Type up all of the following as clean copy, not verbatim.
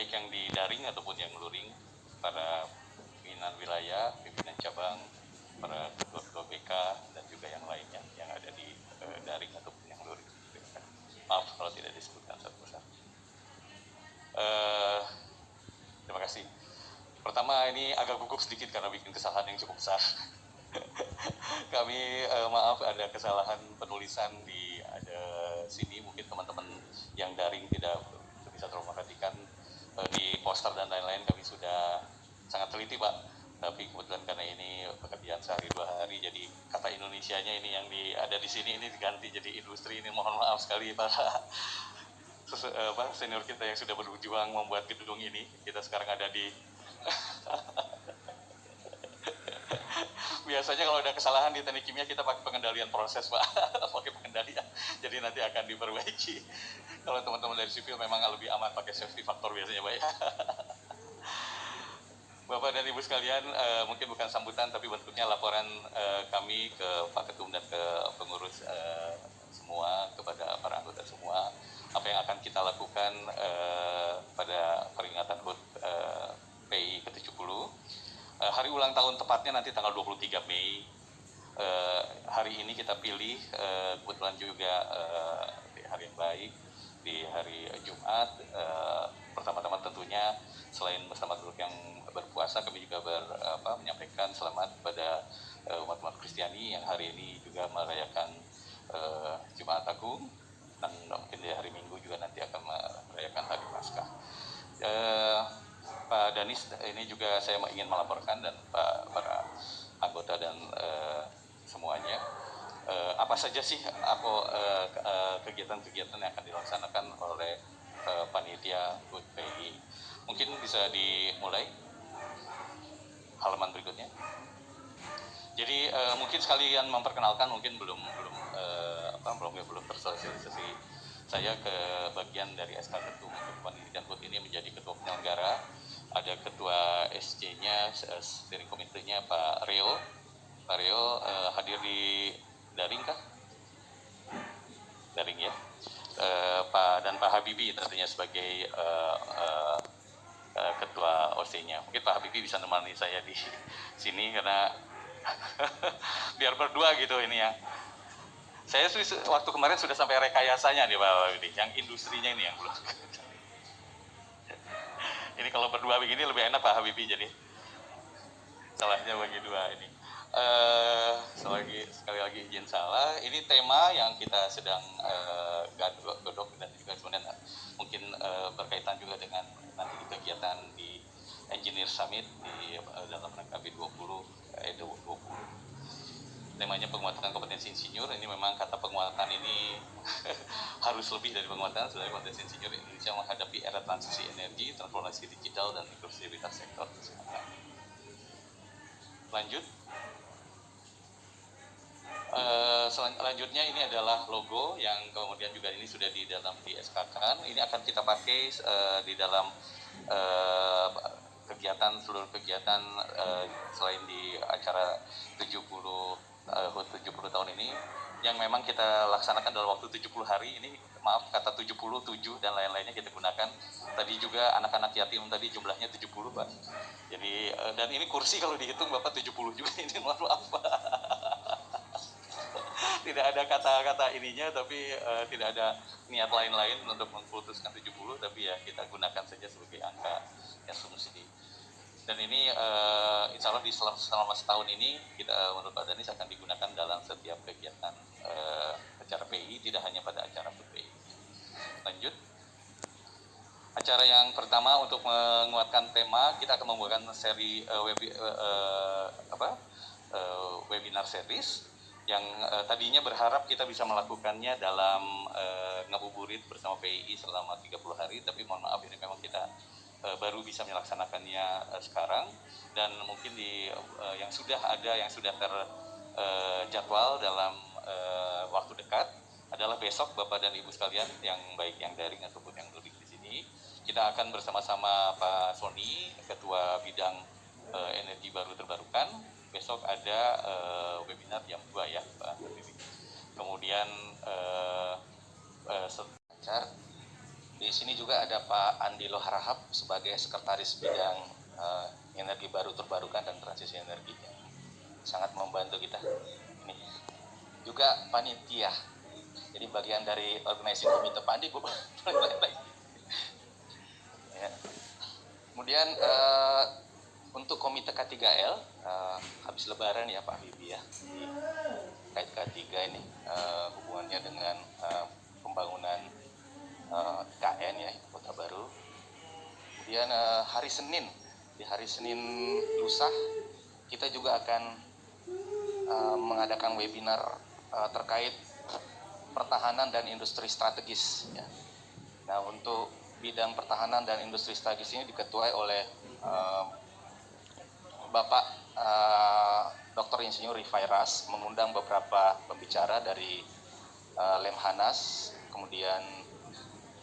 baik yang di daring ataupun yang luring, para pimpinan wilayah, pimpinan cabang, para ketua-ketua BK, dan juga yang lainnya yang ada di daring ataupun yang luring. Maaf kalau tidak disebutkan satu persatu. Terima kasih. Pertama, ini agak gugup sedikit karena bikin kesalahan yang cukup besar. Kami maaf ada kesalahan penulisan di sini, mungkin teman-teman yang daring tidak bisa terlalu memperhatikan. Di poster dan lain-lain kami sudah sangat teliti, Pak. Tapi kebetulan karena ini pekerjaan sehari 2 hari, jadi kata Indonesianya ini yang ada di sini ini diganti jadi industri. Ini mohon maaf sekali para senior kita yang sudah berjuang membuat gedung ini. Kita sekarang ada di biasanya kalau ada kesalahan di teknik kimia kita pakai pengendalian proses, Pak. Pakai pengendalian, jadi nanti akan diperbaiki. Kalau teman-teman dari sipil memang lebih aman pakai safety factor biasanya, Pak. Bapak dan Ibu sekalian, mungkin bukan sambutan tapi bentuknya laporan kami ke Pak Ketum dan ke pengurus semua, kepada para anggota semua, apa yang akan kita lakukan pada peringatan HUT PI ke-70. Hari ulang tahun tepatnya nanti tanggal 23 Mei. Hari ini kita pilih, kebetulan juga di hari yang baik, di hari Jumat. Pertama-tama tentunya selain bersama grup yang berpuasa, kami juga menyampaikan selamat kepada umat-umat Kristiani yang hari ini juga merayakan Jumat Agung, dan mungkin di hari Minggu juga nanti akan merayakan Hari Paskah. Pak Danis, ini juga saya ingin melaporkan, dan para anggota dan semuanya, apa saja sih kegiatan-kegiatan yang akan dilaksanakan oleh panitia HUT PI. Mungkin bisa dimulai halaman berikutnya. Jadi mungkin sekalian memperkenalkan, mungkin belum tersosialisasi. Saya ke bagian dari SK Ketum untuk pendidikan HUT ini menjadi ketua penyelenggara. Ada ketua SC-nya, steering komitenya Pak Reo. Pak Reo hadir di daring kah? Daring ya. Dan Pak Habibie tentunya sebagai ketua OC-nya. Mungkin Pak Habibie bisa menemani saya di sini karena biar berdua gitu ini ya. Saya waktu kemarin sudah sampai rekayasanya nih Pak Habibie, yang industrinya ini yang belum. Ini kalau berdua begini lebih enak Pak Habibie, jadi salahnya bagi dua ini. Sekali lagi izin salah. Ini tema yang kita sedang godok dan juga sebenarnya mungkin berkaitan juga dengan nanti kegiatan di Engineer Summit di dalam rangka B20. Temanya penguatan kompetensi insinyur. Ini memang kata penguatan ini harus lebih dari penguatan. Sebenarnya kompetensi insinyur Indonesia menghadapi era transisi energi, transformasi digital, dan inklusivitas sektor kesehatan. Lanjut. Selanjutnya ini adalah logo yang kemudian juga ini sudah di SK-kan. Ini akan kita pakai di dalam seluruh kegiatan selain di acara HUT 70 tahun ini yang memang kita laksanakan dalam waktu 70 hari ini. Maaf, kata 70, 7 dan lain-lainnya kita gunakan. Tadi juga anak-anak yatim tadi jumlahnya 70, Pak. Jadi dan ini kursi kalau dihitung Bapak 70 juga ini, mohon maaf. Tidak ada kata-kata ininya, tapi tidak ada niat lain-lain untuk memputuskan 70, tapi ya kita gunakan saja sebagai angka asumsi. Dan ini insya Allah selama setahun ini kita menurut Pak Danis akan digunakan dalam setiap kegiatan acara PI, tidak hanya pada acara PI. Lanjut. Acara yang pertama untuk menguatkan tema, kita akan membuat seri webinar series yang tadinya berharap kita bisa melakukannya dalam ngabuburit bersama PI selama 30 hari, tapi mohon maaf ini memang kita baru bisa melaksanakannya sekarang, dan mungkin yang sudah terjadwal dalam waktu dekat adalah besok Bapak dan Ibu sekalian, yang baik yang daring ataupun yang lebih di sini, kita akan bersama-sama Pak Sony, Ketua Bidang Energi Baru Terbarukan. Besok ada webinar jam 2 ya Pak Habibie. Kemudian Di sini juga ada Pak Andi Loharahap sebagai Sekretaris Bidang Energi Baru Terbarukan dan Transisi Energi. Sangat membantu kita. Ini juga panitia. Jadi bagian dari organisasi komite Pak Andi, ya. Kemudian untuk komite K3L habis Lebaran ya Pak Bibi ya. Kait K3 ini hubungannya dengan pembangunan KN ya, Kota Baru. Kemudian di hari Senin lusa kita juga akan mengadakan webinar terkait pertahanan dan industri strategis ya. Nah, untuk bidang pertahanan dan industri strategis ini diketuai oleh Bapak Dr. Insinyur Rifai Ras, mengundang beberapa pembicara dari Lemhanas, kemudian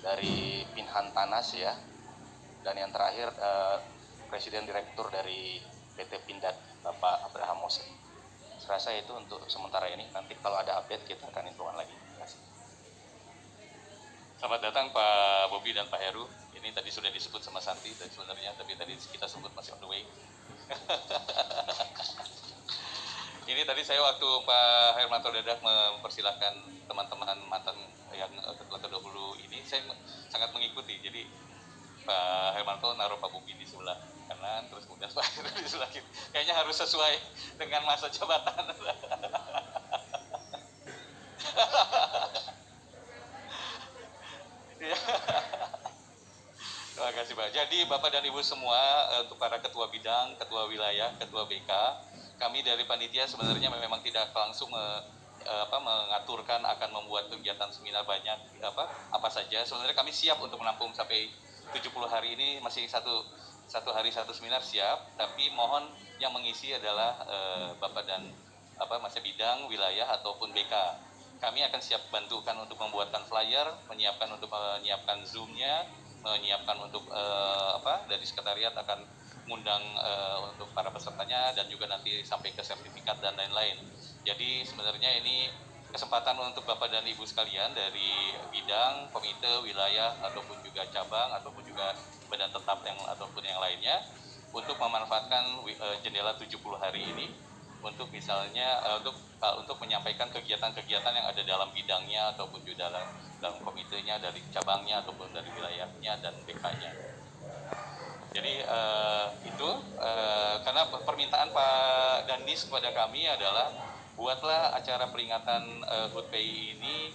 dari Pinhan Tanas ya, dan yang terakhir Presiden Direktur dari PT Pindad, Bapak Abraham Mose. Saya rasa itu untuk sementara ini, nanti kalau ada update kita akan infokan lagi. Terima kasih. Selamat datang Pak Bobi dan Pak Heru. Ini tadi sudah disebut sama Santi dan sebenarnya, tapi tadi kita sebut masih on the way. Ini tadi saya waktu Pak Hermanto Dadak mempersilahkan teman-teman mantan yang ketua ke-20 ini, saya sangat mengikuti. Jadi Pak Hermanto naruh Pak Bobi di sebelah kanan, terus kemudian Pak Heru di sebelah kiri. Kayaknya harus sesuai dengan masa jabatan. Terima kasih Pak. Jadi Bapak dan Ibu semua, untuk para ketua bidang, ketua wilayah, ketua BK, kami dari panitia sebenarnya memang tidak langsung mengaturkan akan membuat kegiatan seminar banyak apa saja. Sebenarnya kami siap untuk menampung sampai 70 hari ini, masih satu hari satu seminar siap, tapi mohon yang mengisi adalah Bapak dan masa bidang, wilayah ataupun BK. Kami akan siap bantukan untuk membuatkan flyer, menyiapkan Zoom-nya, menyiapkan untuk dari sekretariat akan mengundang untuk para pesertanya dan juga nanti sampai ke sertifikat dan lain-lain. Jadi sebenarnya ini kesempatan untuk Bapak dan Ibu sekalian dari bidang, komite, wilayah ataupun juga cabang ataupun juga badan tetap ataupun yang lainnya untuk memanfaatkan jendela 70 hari ini untuk misalnya untuk menyampaikan kegiatan-kegiatan yang ada dalam bidangnya ataupun juga dalam komitenya, dari cabangnya ataupun dari wilayahnya dan BK-nya. Jadi itu karena permintaan Pak Danis kepada kami adalah buatlah acara peringatan HUT PI ini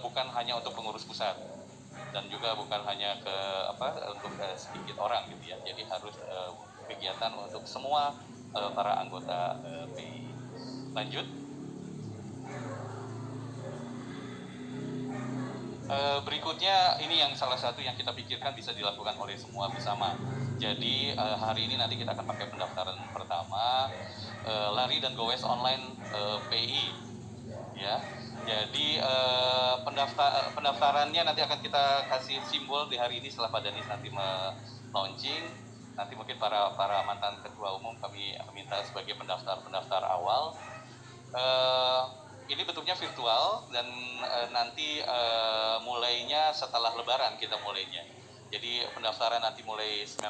bukan hanya untuk pengurus pusat dan juga bukan hanya untuk sedikit orang gitu ya. Jadi harus kegiatan untuk semua para anggota PI. Lanjut. Berikutnya ini yang salah satu yang kita pikirkan bisa dilakukan oleh semua bersama. Jadi hari ini nanti kita akan pakai pendaftaran pertama lari dan gowes online PI ya. Jadi pendaftarannya nanti akan kita kasih simbol di hari ini setelah Pak Danis nanti launching. Nanti mungkin para mantan ketua umum kami minta sebagai pendaftar awal. Ini bentuknya virtual dan nanti mulainya setelah Lebaran kita mulainya. Jadi pendaftaran nanti mulai 19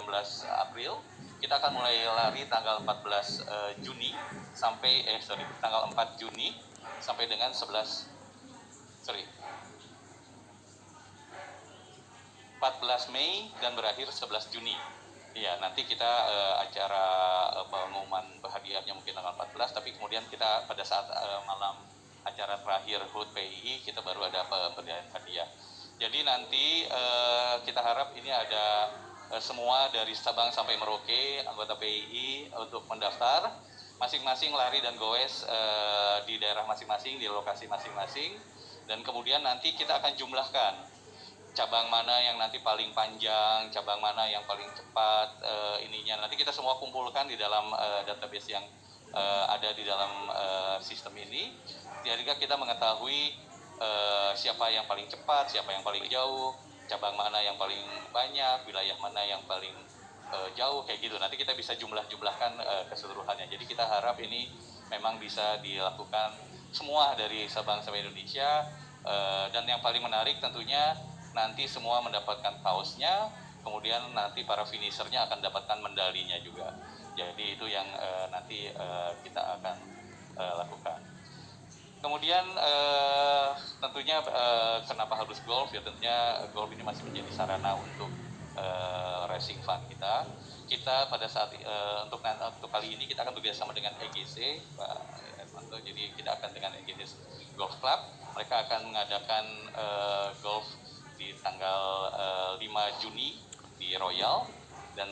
April. Kita akan mulai lari tanggal 14 Juni sampai tanggal 4 Juni sampai dengan 14 Mei dan berakhir 11 Juni. Iya, nanti kita acara pengumuman hadiahnya mungkin tanggal 14, tapi kemudian kita pada saat malam acara terakhir HUT PI kita baru ada pemberian hadiah. Jadi nanti kita harap ini ada semua dari Sabang sampai Merauke anggota PI untuk mendaftar, masing-masing lari dan goes di daerah masing-masing, di lokasi masing-masing, dan kemudian nanti kita akan jumlahkan cabang mana yang nanti paling panjang, cabang mana yang paling cepat ininya. Nanti kita semua kumpulkan di dalam database yang ada di dalam sistem ini. Jadi kita mengetahui siapa yang paling cepat, siapa yang paling jauh, cabang mana yang paling banyak, wilayah mana yang paling jauh, kayak gitu. Nanti kita bisa jumlahkan keseluruhannya. Jadi kita harap ini memang bisa dilakukan semua dari Sabang sampai Indonesia. Dan yang paling menarik tentunya nanti semua mendapatkan kaosnya, kemudian nanti para finishernya akan dapatkan medalinya juga. Jadi itu yang nanti kita akan lakukan. Kemudian tentunya kenapa harus golf? Ya tentunya golf ini masih menjadi sarana untuk racing fun kita. Kita pada saat untuk kali ini kita akan bekerjasama dengan EGC, Pak Edmanto. Jadi kita akan dengan EGC Golf Club. Mereka akan mengadakan golf di tanggal 5 Juni di Royal, dan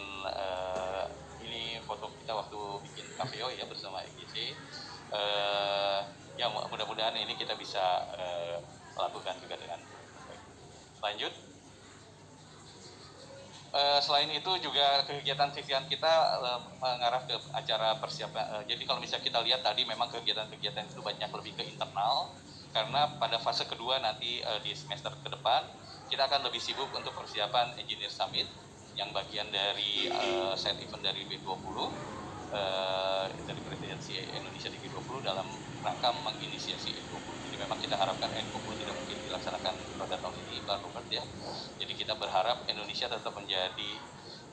ini foto kita waktu bikin Cafeo ya bersama EGC. Ya mudah-mudahan ini kita bisa lakukan juga dengan baik. Lanjut. Selain itu juga kegiatan-kegiatan kita mengarah ke acara persiapan. Jadi kalau misalnya kita lihat tadi memang kegiatan-kegiatan itu banyak lebih ke internal, karena pada fase kedua nanti di semester ke depan kita akan lebih sibuk untuk persiapan Engineer Summit yang bagian dari side event dari B20, dari presidensi Indonesia di G20 dalam rangka menginisiasi N20. Jadi memang kita harapkan N20 tidak mungkin dilaksanakan pada tahun ini, Pak Robert ya. Jadi kita berharap Indonesia tetap menjadi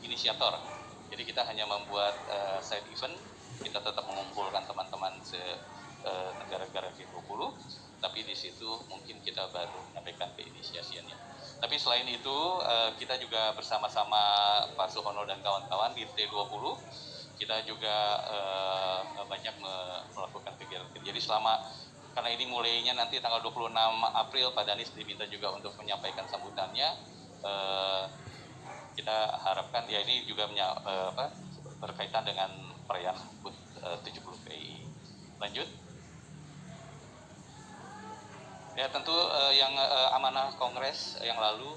inisiator. Jadi kita hanya membuat side event, kita tetap mengumpulkan teman-teman negara-negara G20, tapi di situ mungkin kita baru menyampaikan keinisiasiannya. Tapi selain itu kita juga bersama-sama Pak Suhono dan kawan-kawan di T20 kita juga banyak melakukan kegiatan. Jadi karena ini mulainya nanti tanggal 26 April, Pak Danis diminta juga untuk menyampaikan sambutannya. Kita harapkan ya ini juga berkaitan dengan perayaan HUT 70 PII. Lanjut. Ya tentu yang amanah Kongres yang lalu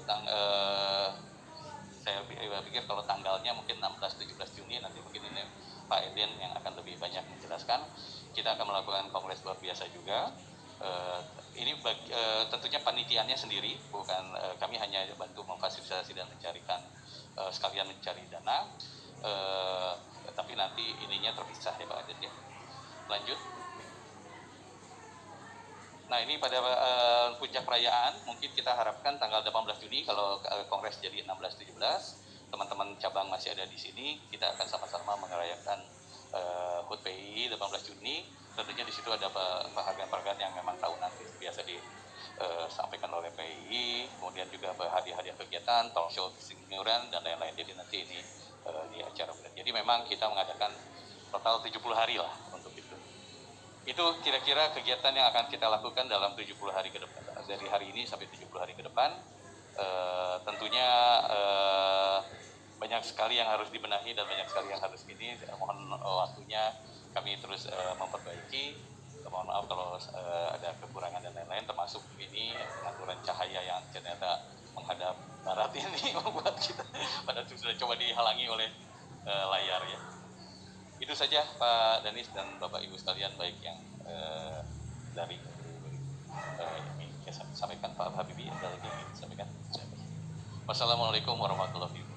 saya pikir kalau tanggalnya mungkin 16-17 Juni nanti mungkin ini Pak Eden yang akan lebih banyak menjelaskan. Kita akan melakukan kongres luar biasa juga. Ini tentunya panitiannya sendiri, bukan kami hanya bantu memfasilitasi dan mencarikan sekalian mencari dana. Tapi nanti ininya terpisah ya Pak Eden ya. Lanjut. Nah ini pada puncak perayaan mungkin kita harapkan tanggal 18 Juni kalau kongres jadi 16-17, teman-teman cabang masih ada di sini, kita akan sama-sama merayakan HUT PII 18 Juni. Tentunya di situ ada penghargaan-penghargaan yang memang tahunan biasa disampaikan oleh PII, kemudian juga hadiah-hadiah kegiatan, talk show, kesinguran dan lain-lain. Jadi nanti ini di acara berat. Jadi memang kita mengadakan total 70 hari lah untuk itu. Itu kira-kira kegiatan yang akan kita lakukan dalam 70 hari ke depan, dari hari ini sampai 70 hari ke depan. Tentunya banyak sekali yang harus dibenahi dan banyak sekali yang harus ini. Mohon waktunya kami terus memperbaiki. Mohon maaf kalau ada kekurangan dan lain-lain, termasuk ini pengaturan cahaya yang ternyata menghadap barat ini membuat kita pada sudah coba dihalangi oleh layar ya. Itu saja Pak Danis dan Bapak Ibu sekalian, baik yang dari ini sampaikan Pak Habibie, ada lagi yang sampaikan. Wassalamualaikum warahmatullahi wabarakatuh.